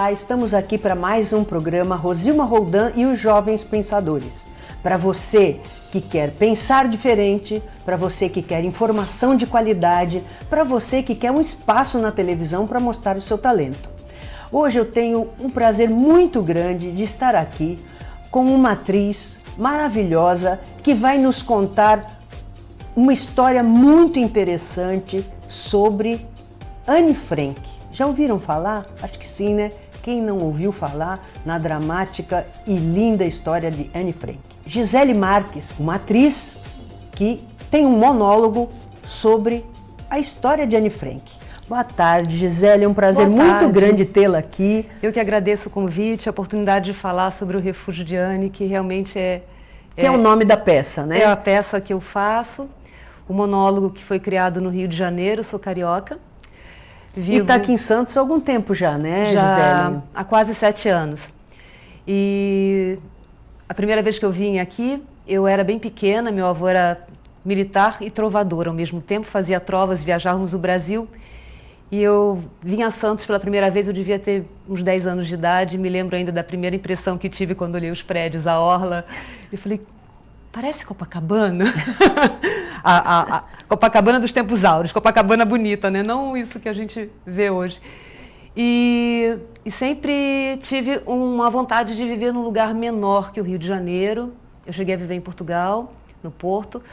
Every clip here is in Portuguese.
Olá, estamos aqui para mais um programa Rosilma Roldan e os Jovens Pensadores. Para você que quer pensar diferente, para você que quer informação de qualidade, para você que quer um espaço na televisão para mostrar o seu talento. Hoje eu tenho um prazer muito grande de estar aqui com uma atriz maravilhosa que vai nos contar uma história muito interessante sobre Anne Frank. Já ouviram falar? Acho que sim, né? Quem não ouviu falar na dramática e linda história de Anne Frank? Gisele Marques, uma atriz que tem um monólogo sobre a história de Anne Frank. Boa tarde, Gisele, é um prazer muito grande tê-la aqui. Eu que agradeço o convite, a oportunidade de falar sobre o Refúgio de Anne, que realmente Que é o nome da peça, né? É a peça que eu faço, o monólogo que foi criado no Rio de Janeiro, sou carioca. E está aqui em Santos há algum tempo já, né, já Gisele? Há quase 7 anos. E a primeira vez que eu vim aqui, eu era bem pequena, meu avô era militar e trovador ao mesmo tempo, fazia trovas, viajávamos o Brasil. E eu vim a Santos pela primeira vez, eu devia ter uns 10 anos de idade, me lembro ainda da primeira impressão que tive quando olhei os prédios, a orla. Eu falei, parece Copacabana. a Copacabana dos tempos áureos, Copacabana bonita, né? Não isso que a gente vê hoje. E sempre tive uma vontade de viver num lugar menor que o Rio de Janeiro. Eu cheguei a viver em Portugal, no Porto,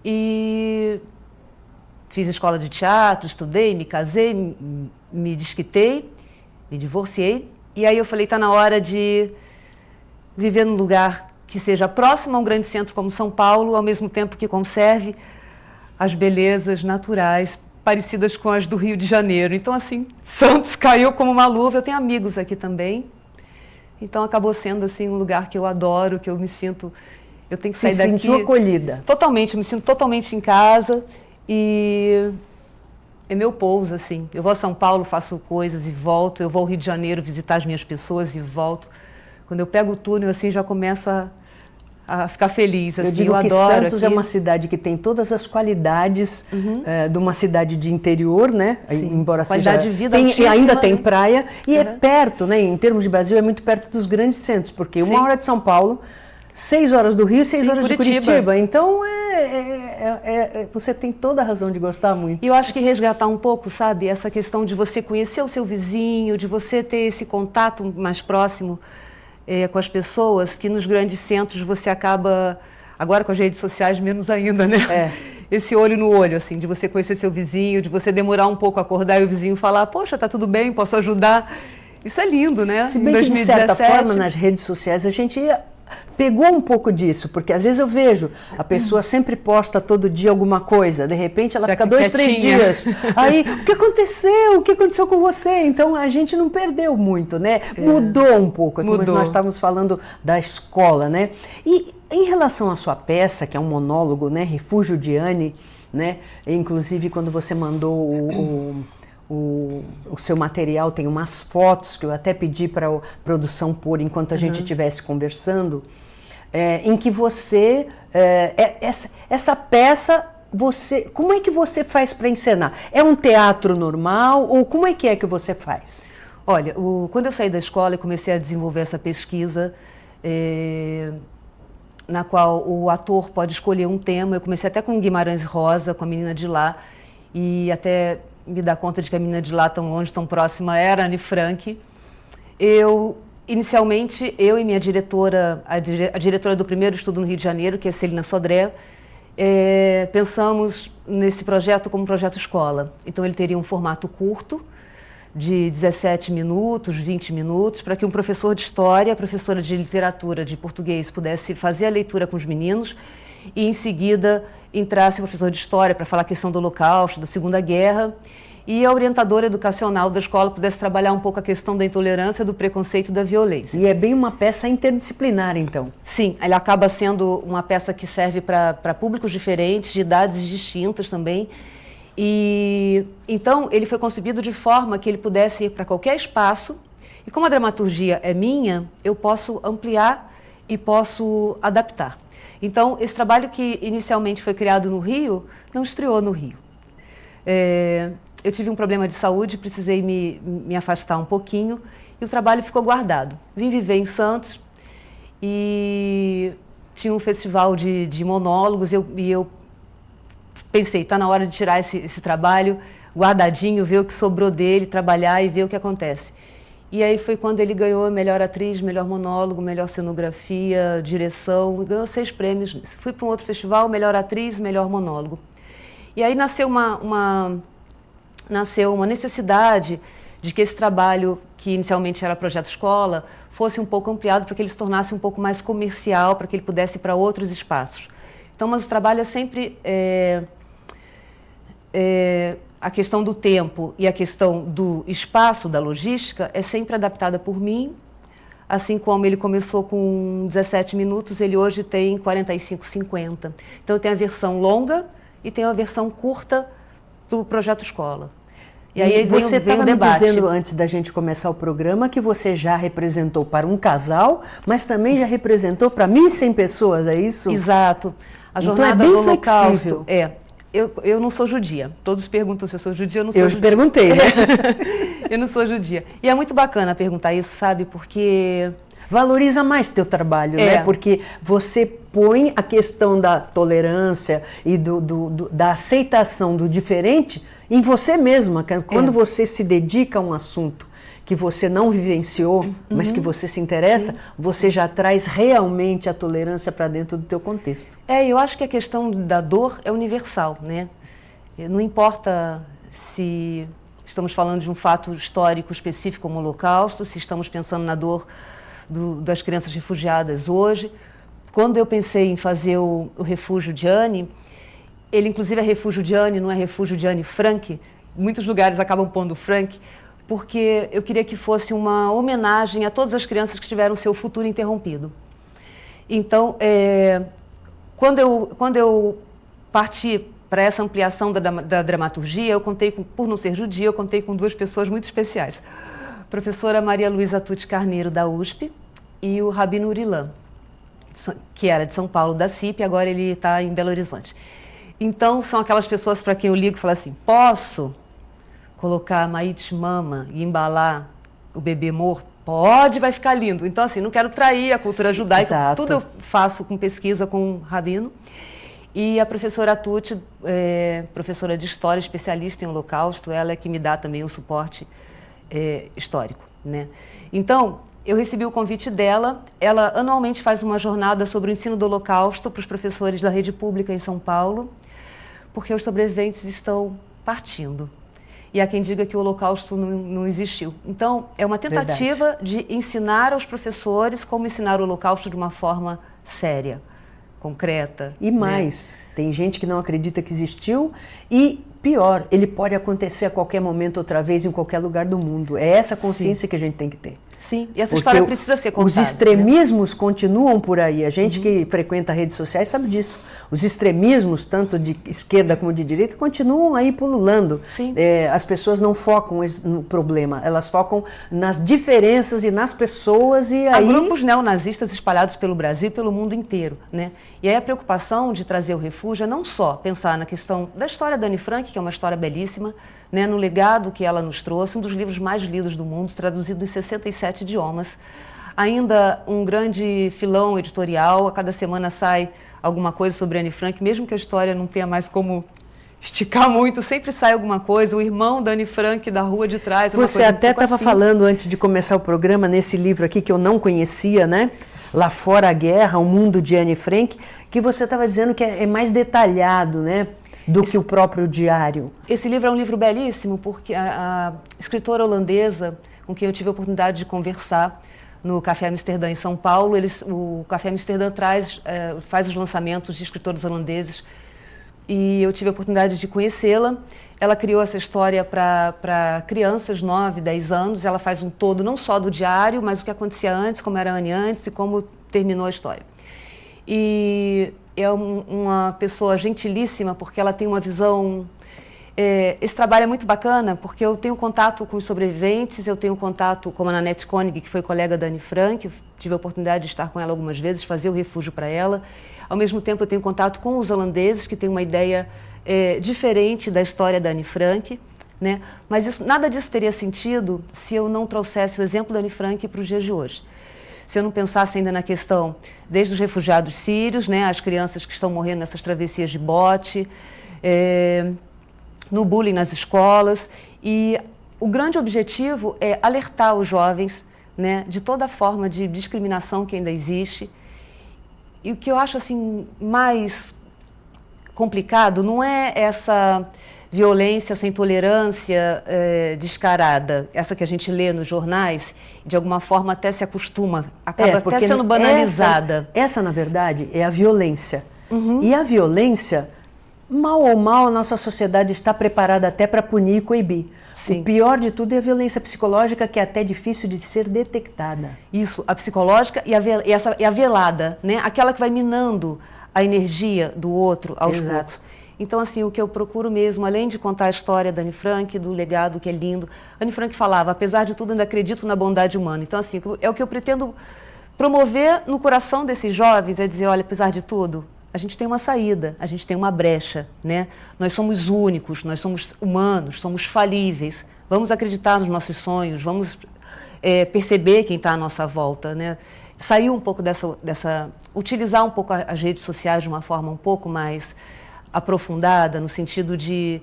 e fiz escola de teatro, estudei, me casei, me desquitei, me divorciei. E aí eu falei, está na hora de viver num lugar que seja próximo a um grande centro como São Paulo, ao mesmo tempo que conserve as belezas naturais parecidas com as do Rio de Janeiro. Então, assim, Santos caiu como uma luva. Eu tenho amigos aqui também. Então, acabou sendo, assim, um lugar que eu adoro, que eu me sinto... Eu tenho que sair daqui... Se sentiu acolhida? Totalmente, me sinto totalmente em casa. E é meu pouso, assim. Eu vou a São Paulo, faço coisas e volto. Eu vou ao Rio de Janeiro visitar as minhas pessoas e volto. Quando eu pego o túnel, assim, já começo a ficar feliz. Assim. Eu digo que adoro Santos aqui. É uma cidade que tem todas as qualidades de uma cidade de interior, né? Sim. Embora qualidade seja... de vida altíssima, ainda tem praia e é Uhum. perto, né? Em termos de Brasil, é muito perto dos grandes centros, porque Sim. 1 hora de São Paulo, 6 horas do Rio, 6 Sim, horas Curitiba. de Curitiba. Então, você tem toda a razão de gostar muito. E eu acho que resgatar um pouco, sabe? Essa questão de você conhecer o seu vizinho, de você ter esse contato mais próximo com as pessoas, que nos grandes centros você acaba... Agora com as redes sociais, menos ainda, né? Esse olho no olho, assim, de você conhecer seu vizinho, de você demorar um pouco a acordar e o vizinho falar, poxa, tá tudo bem, posso ajudar. Isso é lindo, né? Se bem em 2017... que, de certa forma, nas redes sociais, a gente pegou um pouco disso, porque às vezes eu vejo, a pessoa sempre posta todo dia alguma coisa, de repente ela fica 2, 3 dias. Aí, o que aconteceu? O que aconteceu com você? Então, a gente não perdeu muito, né? Mudou um pouco, como nós estávamos falando da escola, né? E em relação à sua peça, que é um monólogo, né? Refúgio de Anne, né? Inclusive, quando você mandou o seu material, tem umas fotos que eu até pedi para a produção pôr enquanto a gente estivesse conversando, em que você, essa peça, como é que você faz para encenar? É um teatro normal ou como é que você faz? Olha, quando eu saí da escola e comecei a desenvolver essa pesquisa, na qual o ator pode escolher um tema, eu comecei até com Guimarães Rosa, com a Menina de Lá, e até me dar conta de que a Menina de Lá, tão longe, tão próxima, era Anne Frank. Inicialmente, eu e minha diretora, a diretora do primeiro estudo no Rio de Janeiro, que é Celina Sodré, pensamos nesse projeto como projeto escola. Então, ele teria um formato curto, de 17 minutos, 20 minutos, para que um professor de história, professora de literatura, de português, pudesse fazer a leitura com os meninos e, em seguida, entrasse o professor de história para falar a questão do Holocausto, da Segunda Guerra, e a orientadora educacional da escola pudesse trabalhar um pouco a questão da intolerância, do preconceito e da violência. E é bem uma peça interdisciplinar, então? Sim, ela acaba sendo uma peça que serve para públicos diferentes, de idades distintas também. E então ele foi concebido de forma que ele pudesse ir para qualquer espaço, e como a dramaturgia é minha, eu posso ampliar e posso adaptar. Então, esse trabalho que inicialmente foi criado no Rio, não estreou no Rio. Eu tive um problema de saúde, precisei me afastar um pouquinho, e o trabalho ficou guardado. Vim viver em Santos e tinha um festival de monólogos e eu pensei, está na hora de tirar esse trabalho guardadinho, ver o que sobrou dele, trabalhar e ver o que acontece. E aí foi quando ele ganhou melhor atriz, melhor monólogo, melhor cenografia, direção, ganhou 6 prêmios. Fui para um outro festival, melhor atriz, melhor monólogo. E aí nasceu uma necessidade de que esse trabalho, que inicialmente era projeto escola, fosse um pouco ampliado para que ele se tornasse um pouco mais comercial, para que ele pudesse ir para outros espaços. Então, mas o trabalho é sempre a questão do tempo e a questão do espaço, da logística, é sempre adaptada por mim. Assim como ele começou com 17 minutos, ele hoje tem 45, 50. Então, tem a versão longa e tem a versão curta do projeto escola. E aí você estava me dizendo, antes da gente começar o programa, que você já representou para um casal, mas também já representou para 1.100 pessoas, é isso? Exato. A jornada então é bem do Holocausto. Flexível. Eu não sou judia. Todos perguntam se eu sou judia, eu não sou judia. Eu perguntei, né? Eu não sou judia. E é muito bacana perguntar isso, sabe? Porque valoriza mais teu trabalho, né? Porque você põe a questão da tolerância e da aceitação do diferente em você mesma. Quando você se dedica a um assunto que você não vivenciou, mas que você se interessa, sim, você já traz realmente a tolerância para dentro do teu contexto. Eu acho que a questão da dor é universal, né? Não importa se estamos falando de um fato histórico específico como o Holocausto, se estamos pensando na dor das crianças refugiadas hoje. Quando eu pensei em fazer o Refúgio de Anne, ele inclusive é Refúgio de Anne, não é Refúgio de Anne Frank. Muitos lugares acabam pondo Frank, porque eu queria que fosse uma homenagem a todas as crianças que tiveram seu futuro interrompido. Então, quando eu parti para essa ampliação da dramaturgia, eu contei por não ser judia, eu contei com 2 pessoas muito especiais. A professora Maria Luísa Tucci Carneiro, da USP, e o Rabino Urilan, que era de São Paulo, da CIP, agora ele está em Belo Horizonte. Então, são aquelas pessoas para quem eu ligo e falo assim, posso colocar Mait Mama e embalar o bebê morto? Pode, vai ficar lindo. Então, assim, não quero trair a cultura judaica. Exato. Tudo eu faço com pesquisa com o Rabino. E a professora Tucci, professora de História, especialista em Holocausto, ela é que me dá também o suporte histórico, né? Então, eu recebi o convite dela. Ela anualmente faz uma jornada sobre o ensino do Holocausto para os professores da rede pública em São Paulo, porque os sobreviventes estão partindo. E há quem diga que o Holocausto não existiu. Então, é uma tentativa de ensinar aos professores como ensinar o Holocausto de uma forma séria, concreta. E mais, né? Tem gente que não acredita que existiu e, pior, ele pode acontecer a qualquer momento, outra vez, em qualquer lugar do mundo. É essa consciência, sim, que a gente tem que ter. Sim, e essa história precisa ser contada. Os extremismos, né, continuam por aí. A gente que frequenta redes sociais sabe disso. Os extremismos, tanto de esquerda como de direita, continuam aí pululando. Sim. As pessoas não focam no problema, elas focam nas diferenças e nas pessoas. E há aí grupos neonazistas espalhados pelo Brasil e pelo mundo inteiro, né? E aí a preocupação de trazer o refúgio é não só pensar na questão da história da Anne Frank, que é uma história belíssima, né, no legado que ela nos trouxe, um dos livros mais lidos do mundo, traduzido em 67 idiomas. Ainda um grande filão editorial, a cada semana sai alguma coisa sobre Anne Frank, mesmo que a história não tenha mais como esticar muito, sempre sai alguma coisa. O irmão da Anne Frank, da rua de trás. Você até estava falando antes de começar o programa, nesse livro aqui que eu não conhecia, né? Lá Fora a Guerra, O Mundo de Anne Frank, que você estava dizendo que é mais detalhado, né, do que o próprio diário. Esse livro é um livro belíssimo, porque a escritora holandesa, com quem eu tive a oportunidade de conversar no Café Amsterdã em São Paulo, o Café Amsterdã faz os lançamentos de escritores holandeses, e eu tive a oportunidade de conhecê-la. Ela criou essa história para crianças, 9, 10 anos. Ela faz um todo não só do diário, mas o que acontecia antes, como era a Anne antes e como terminou a história. E é uma pessoa gentilíssima, porque ela tem uma visão... esse trabalho é muito bacana, porque eu tenho contato com os sobreviventes, eu tenho contato com a Nanette Koenig, que foi colega da Anne Frank, eu tive a oportunidade de estar com ela algumas vezes, fazer o refúgio para ela. Ao mesmo tempo, eu tenho contato com os holandeses, que têm uma ideia diferente da história da Anne Frank, né? Mas nada disso teria sentido se eu não trouxesse o exemplo da Anne Frank para os dias de hoje. Se eu não pensasse ainda na questão desde os refugiados sírios, né, as crianças que estão morrendo nessas travessias de bote, no bullying nas escolas. E o grande objetivo é alertar os jovens, né, de toda forma de discriminação que ainda existe. E o que eu acho assim, mais complicado não é essa violência, essa intolerância descarada, essa que a gente lê nos jornais, de alguma forma até se acostuma, acaba até sendo banalizada. Essa, na verdade, é a violência. E a violência, mal ou mal, a nossa sociedade está preparada até para punir e coibir. Sim. O pior de tudo é a violência psicológica, que é até difícil de ser detectada. Isso, a psicológica e a velada, né? Aquela que vai minando a energia do outro aos poucos. Então, assim, o que eu procuro mesmo, além de contar a história da Anne Frank, do legado que é lindo, Anne Frank falava, apesar de tudo, ainda acredito na bondade humana. Então, assim, é o que eu pretendo promover no coração desses jovens, é dizer, olha, apesar de tudo, a gente tem uma saída, a gente tem uma brecha, né? Nós somos únicos, nós somos humanos, somos falíveis. Vamos acreditar nos nossos sonhos, vamos perceber quem está à nossa volta, né? Sair um pouco utilizar um pouco as redes sociais de uma forma um pouco mais aprofundada, no sentido de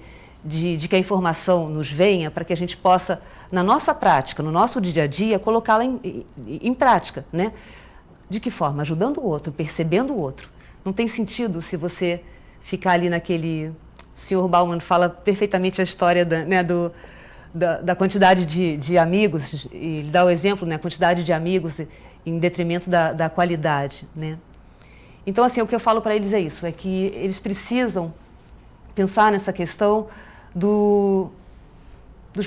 que a informação nos venha para que a gente possa, na nossa prática, no nosso dia a dia, colocá-la em prática, né? De que forma? Ajudando o outro, percebendo o outro. Não tem sentido se você ficar ali naquele... O Sr. Bauman fala perfeitamente a história da quantidade de amigos, e ele dá o exemplo, né? A quantidade de amigos em detrimento da qualidade, né? Então, assim, o que eu falo para eles é isso, é que eles precisam pensar nessa questão dos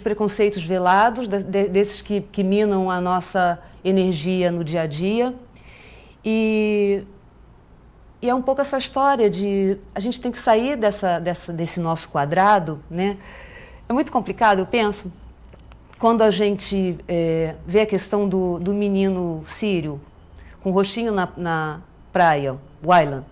preconceitos velados, desses que minam a nossa energia no dia a dia. E é um pouco essa história de a gente tem que sair desse nosso quadrado, né? É muito complicado, eu penso, quando a gente vê a questão do menino sírio com o rostinho na praia, Wayland.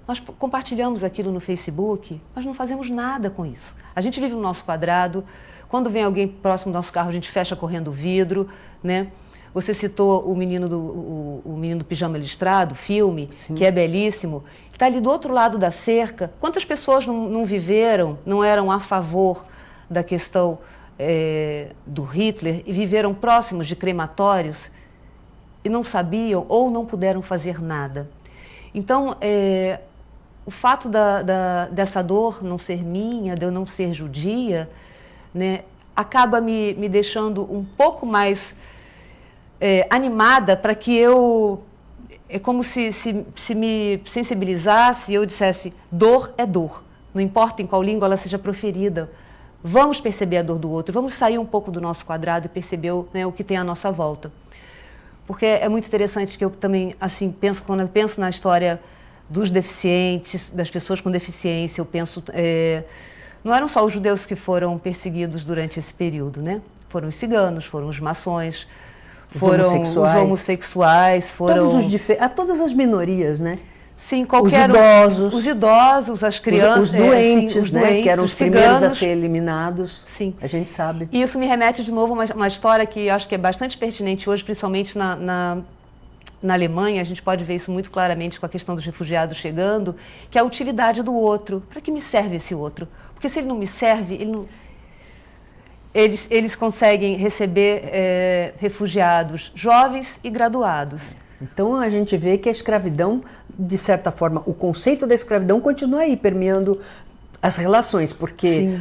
Nós compartilhamos aquilo no Facebook, mas não fazemos nada com isso. A gente vive no nosso quadrado, quando vem alguém próximo do nosso carro, a gente fecha correndo o vidro, né? Você citou o menino do pijama listrado, filme, sim, que é belíssimo. Está ali do outro lado da cerca. Quantas pessoas não viveram, não eram a favor da questão do Hitler e viveram próximos de crematórios e não sabiam ou não puderam fazer nada? Então, o fato dessa dor não ser minha, de eu não ser judia, né, acaba me deixando um pouco mais animada para que eu... É como se me sensibilizasse e eu dissesse, dor é dor, não importa em qual língua ela seja proferida. Vamos perceber a dor do outro, vamos sair um pouco do nosso quadrado e perceber o que tem à nossa volta. Porque é muito interessante que eu também, assim, quando eu penso na história dos deficientes, das pessoas com deficiência, eu penso... não eram só os judeus que foram perseguidos durante esse período, né? Foram os ciganos, foram os maçons, foram os homossexuais, foram... todas as minorias, né? Sim, os idosos, as crianças, os doentes, sim, os doentes, que eram os primeiros a ser eliminados. Sim. A gente sabe. E isso me remete de novo a uma história que acho que é bastante pertinente hoje, principalmente na Alemanha. A gente pode ver isso muito claramente com a questão dos refugiados chegando, que é a utilidade do outro. Para que me serve esse outro? Porque se ele não me serve, eles conseguem receber refugiados jovens e graduados. Então a gente vê que a escravidão, de certa forma, o conceito da escravidão continua aí permeando as relações, porque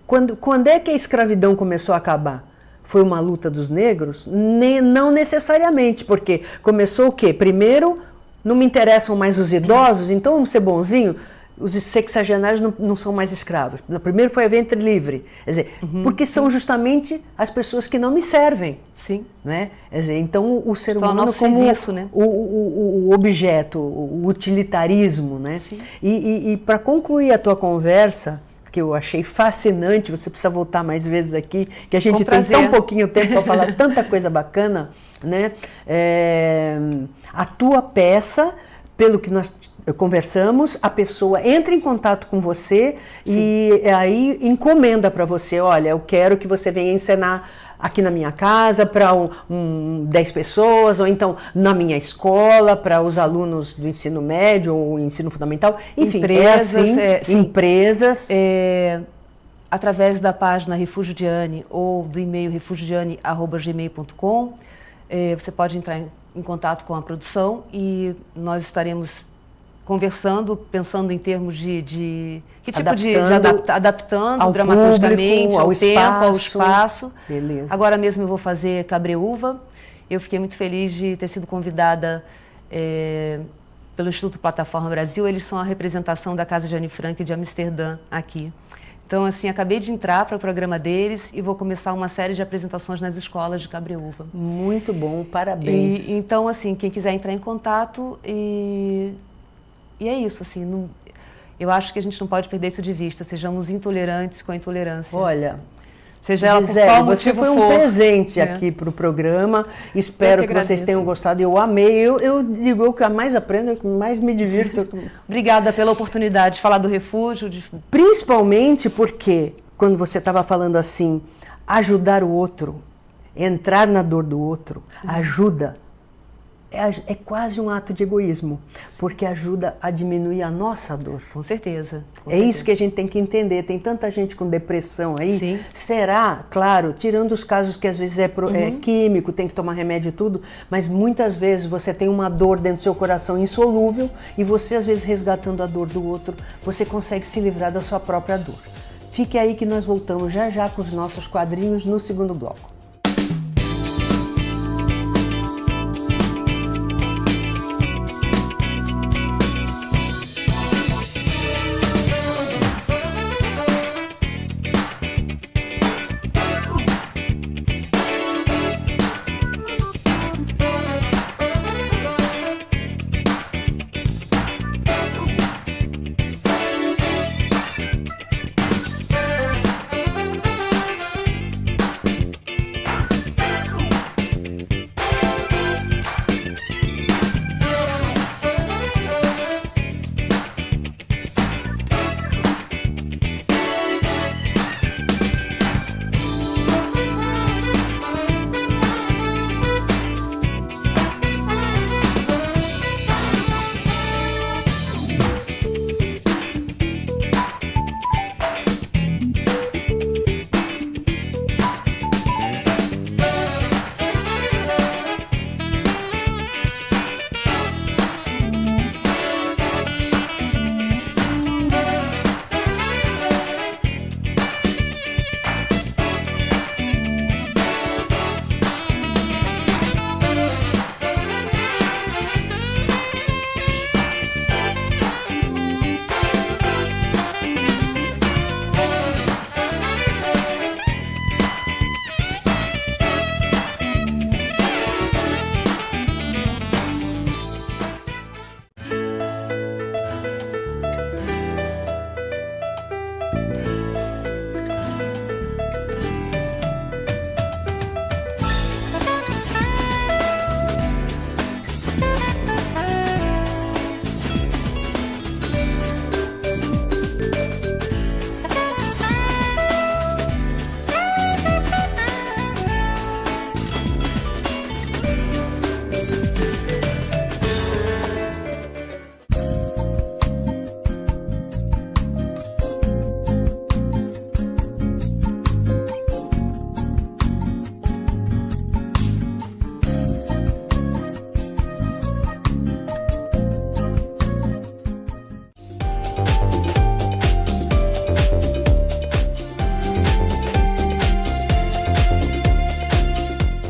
quando é que a escravidão começou a acabar? Foi uma luta dos negros? Não necessariamente, porque começou o quê? Primeiro, não me interessam mais os idosos, então vamos ser bonzinho. Os sexagenários não são mais escravos. Primeiro foi a ventre livre. Quer dizer, porque são justamente as pessoas que não me servem. Sim. Né? Quer dizer, então o ser humano nosso como serviço, né? o objeto, o utilitarismo. Né? Sim. E para concluir a tua conversa, que eu achei fascinante, você precisa voltar mais vezes aqui, que a gente tem tão pouquinho tempo para falar tanta coisa bacana, né? A tua peça... Pelo que nós conversamos, a pessoa entra em contato com você e aí encomenda para você, olha, eu quero que você venha encenar aqui na minha casa para 10 pessoas, ou então na minha escola, para os alunos do ensino médio ou ensino fundamental, enfim, empresas. Através da página Refúgio Diane ou do e-mail refugiodiane@gmail.com, você pode entrar em contato com a produção e nós estaremos conversando, pensando em termos de que tipo adaptando ao dramaturgicamente, público, ao tempo, espaço. ao espaço. Beleza. Agora mesmo eu vou fazer Cabreúva. Eu fiquei muito feliz de ter sido convidada pelo Instituto Plataforma Brasil. Eles são a representação da Casa de Anne Frank de Amsterdã aqui. Então, assim, acabei de entrar para o programa deles e vou começar uma série de apresentações nas escolas de Cabreúva. Muito bom, parabéns. Então, assim, quem quiser entrar em contato e é isso, assim, eu acho que a gente não pode perder isso de vista, sejamos intolerantes com a intolerância. Olha, seja ela por Gisele, qual você motivo foi um presente aqui para o programa, espero que vocês tenham gostado, eu amei, eu digo, eu que mais aprendo, eu que mais me divirto. Obrigada pela oportunidade de falar do refúgio. Principalmente porque, quando você estava falando assim, ajudar o outro, entrar na dor do outro, ajuda. É quase um ato de egoísmo, porque ajuda a diminuir a nossa dor. Com certeza. Isso que a gente tem que entender. Tem tanta gente com depressão aí. Sim. Será, claro, tirando os casos que às vezes é químico, tem que tomar remédio e tudo, mas muitas vezes você tem uma dor dentro do seu coração insolúvel e você às vezes resgatando a dor do outro, você consegue se livrar da sua própria dor. Fique aí que nós voltamos já já com os nossos quadrinhos no segundo bloco.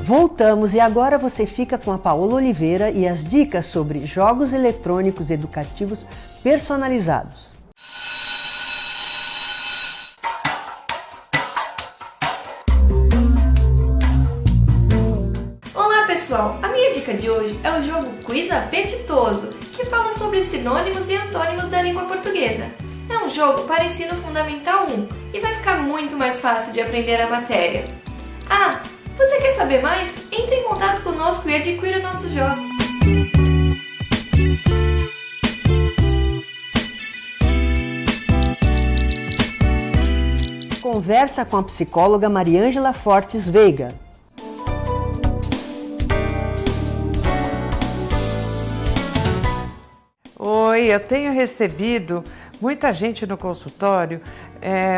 Voltamos e agora você fica com a Paola Oliveira e as dicas sobre jogos eletrônicos educativos personalizados. Olá pessoal, a minha dica de hoje é o jogo Quiz Apetitoso, que fala sobre sinônimos e antônimos da língua portuguesa. É um jogo para ensino fundamental 1 e vai ficar muito mais fácil de aprender a matéria. Ah, você quer saber mais? Entre em contato conosco e adquira nossos jogos. conversa com a psicóloga Mariângela Fortes Veiga. Oi, eu tenho recebido muita gente no consultório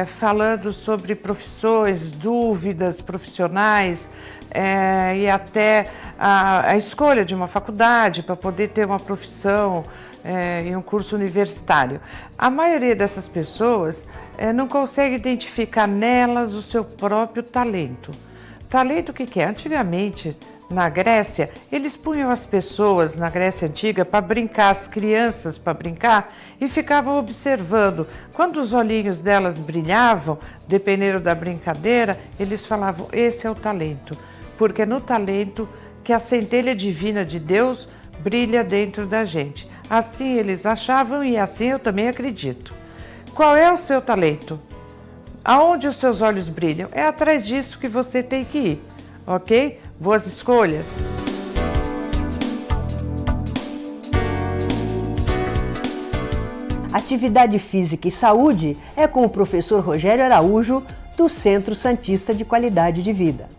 falando sobre profissões, dúvidas profissionais e até a escolha de uma faculdade para poder ter uma profissão em um curso universitário. A maioria dessas pessoas não consegue identificar nelas o seu próprio talento. Talento o que é? Antigamente, na Grécia, eles punham as pessoas na Grécia Antiga para brincar, as crianças para brincar, e ficavam observando. Quando os olhinhos delas brilhavam, dependendo da brincadeira, eles falavam, esse é o talento. Porque é no talento que a centelha divina de Deus brilha dentro da gente. Assim eles achavam e assim eu também acredito. Qual é o seu talento? Aonde os seus olhos brilham? É atrás disso que você tem que ir, ok? Boas escolhas! Atividade Física e Saúde é com o professor Rogério Araújo, do Centro Santista de Qualidade de Vida.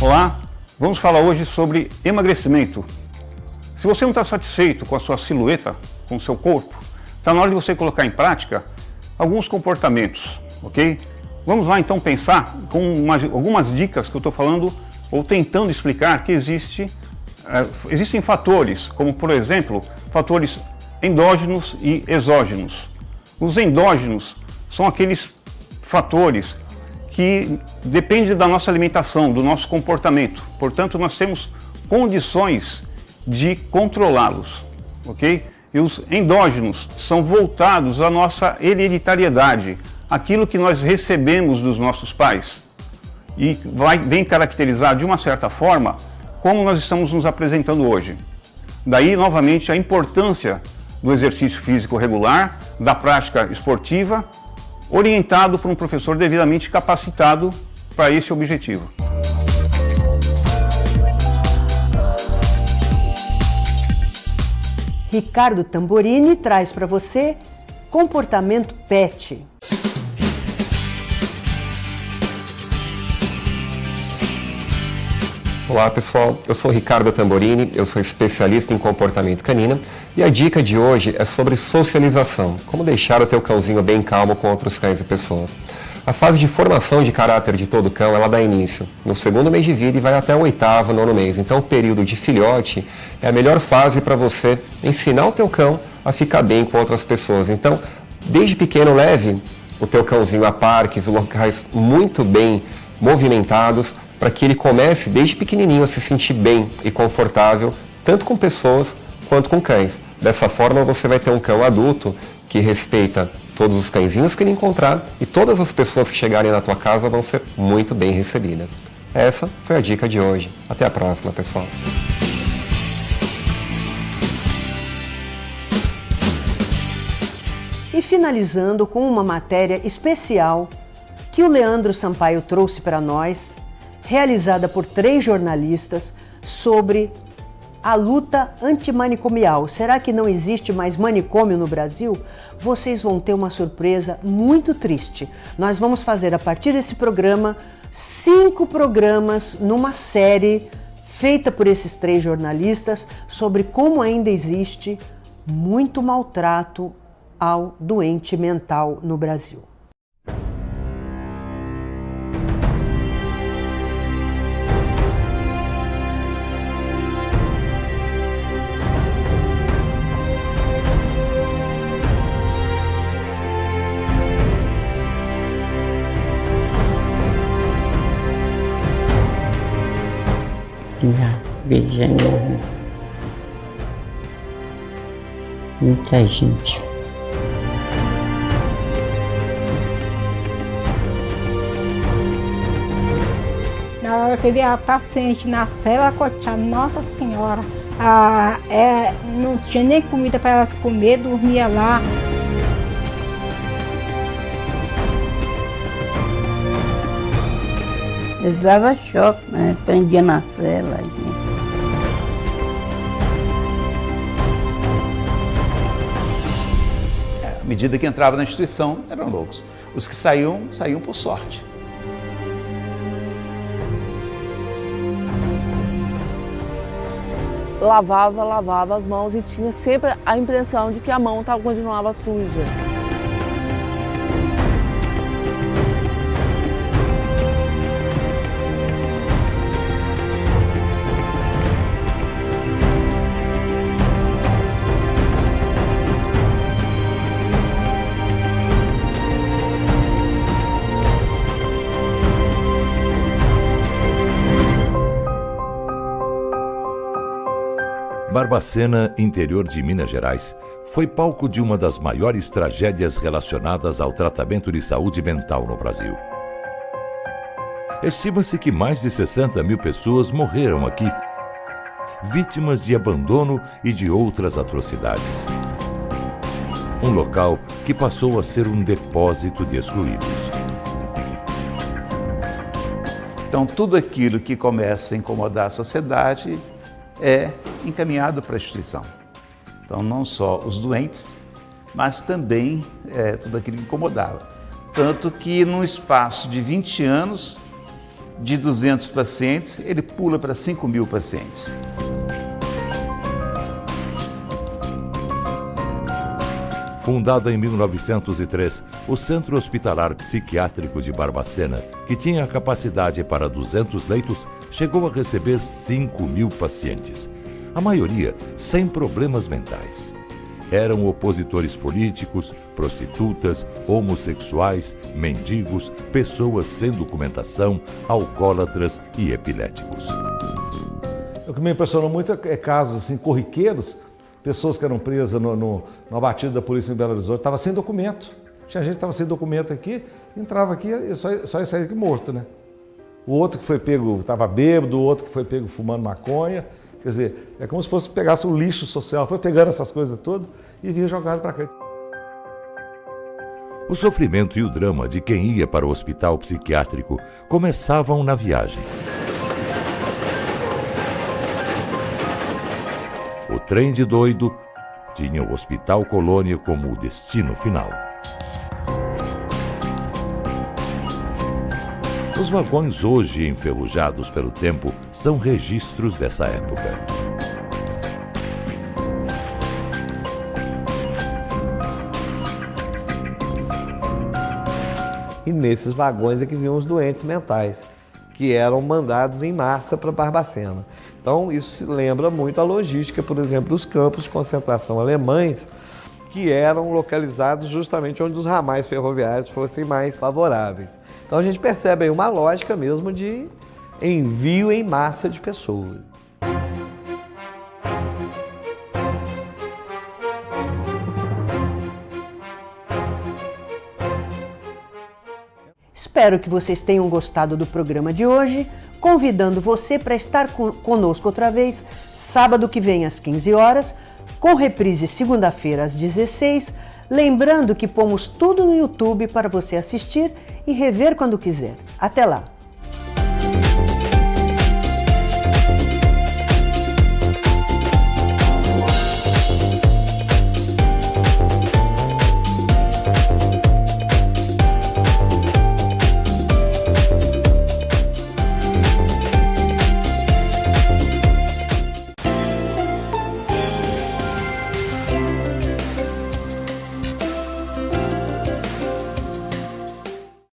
Olá, vamos falar hoje sobre emagrecimento. Se você não está satisfeito com a sua silhueta, com o seu corpo, está na hora de você colocar em prática alguns comportamentos, ok? Vamos lá então pensar com algumas dicas que eu estou falando ou tentando explicar que existem fatores, como por exemplo, fatores endógenos e exógenos. Os endógenos são aqueles fatores que dependem da nossa alimentação, do nosso comportamento. Portanto, nós temos condições de controlá-los, ok? E os endógenos são voltados à nossa hereditariedade, aquilo que nós recebemos dos nossos pais. E vem caracterizar de uma certa forma como nós estamos nos apresentando hoje. Daí, novamente, a importância do exercício físico regular, da prática esportiva, orientado por um professor devidamente capacitado para esse objetivo. Ricardo Tamborini traz para você comportamento PET. Olá pessoal, eu sou Ricardo Tamborini, eu sou especialista em comportamento canino e a dica de hoje é sobre socialização, como deixar o teu cãozinho bem calmo com outros cães e pessoas. A fase de formação de caráter de todo cão, ela dá início no 2º mês de vida e vai até o 8º, 9º mês. Então o período de filhote é a melhor fase para você ensinar o teu cão a ficar bem com outras pessoas. Então, desde pequeno, leve o teu cãozinho a parques, locais muito bem movimentados, para que ele comece desde pequenininho a se sentir bem e confortável, tanto com pessoas quanto com cães. Dessa forma você vai ter um cão adulto que respeita todos os cãezinhos que ele encontrar e todas as pessoas que chegarem na tua casa vão ser muito bem recebidas. Essa foi a dica de hoje. Até a próxima, pessoal. E finalizando com uma matéria especial que o Leandro Sampaio trouxe para nós, realizada por 3 jornalistas sobre a luta antimanicomial. Será que não existe mais manicômio no Brasil? Vocês vão ter uma surpresa muito triste. Nós vamos fazer a partir desse programa 5 programas numa série feita por esses 3 jornalistas sobre como ainda existe muito maltrato ao doente mental no Brasil. Já beijando muita gente. Na hora que eu vi a paciente na cela, coitada, nossa senhora, não tinha nem comida para elas comer, dormia lá. Eles davam choque, né? Prendia na cela. Gente. medida que entrava na instituição, eram loucos. Os que saíam por sorte. Lavava as mãos e tinha sempre a impressão de que a mão continuava suja. Barbacena, interior de Minas Gerais, foi palco de uma das maiores tragédias relacionadas ao tratamento de saúde mental no Brasil. Estima-se que mais de 60 mil pessoas morreram aqui, vítimas de abandono e de outras atrocidades. Um local que passou a ser um depósito de excluídos. Então, tudo aquilo que começa a incomodar a sociedade é encaminhado para a instituição. Então, não só os doentes, mas também tudo aquilo que incomodava. Tanto que, num espaço de 20 anos, de 200 pacientes, ele pula para 5 mil pacientes. Fundado em 1903, o Centro Hospitalar Psiquiátrico de Barbacena, que tinha capacidade para 200 leitos, chegou a receber 5 mil pacientes, a maioria sem problemas mentais. Eram opositores políticos, prostitutas, homossexuais, mendigos, pessoas sem documentação, alcoólatras e epiléticos. O que me impressionou muito é casos assim, corriqueiros, pessoas que eram presas numa batida da polícia em Belo Horizonte, estavam sem documento. Tinha gente que estava sem documento aqui, entrava aqui e só ia sair aqui morto, né? O outro que foi pego estava bêbado, o outro que foi pego fumando maconha. Quer dizer, é como se fosse pegasse o lixo social, foi pegando essas coisas todas e vinha jogado para cá. O sofrimento e o drama de quem ia para o hospital psiquiátrico começavam na viagem. O trem de doido tinha o Hospital Colônia como o destino final. Os vagões hoje enferrujados pelo tempo são registros dessa época. E nesses vagões é que vinham os doentes mentais, que eram mandados em massa para Barbacena. Então isso se lembra muito a logística, por exemplo, dos campos de concentração alemães, que eram localizados justamente onde os ramais ferroviários fossem mais favoráveis. Então a gente percebe aí uma lógica mesmo de envio em massa de pessoas. Espero que vocês tenham gostado do programa de hoje, convidando você para estar conosco outra vez, sábado que vem às 15 horas, com reprise segunda-feira às 16, lembrando que pomos tudo no YouTube para você assistir e rever quando quiser. Até lá!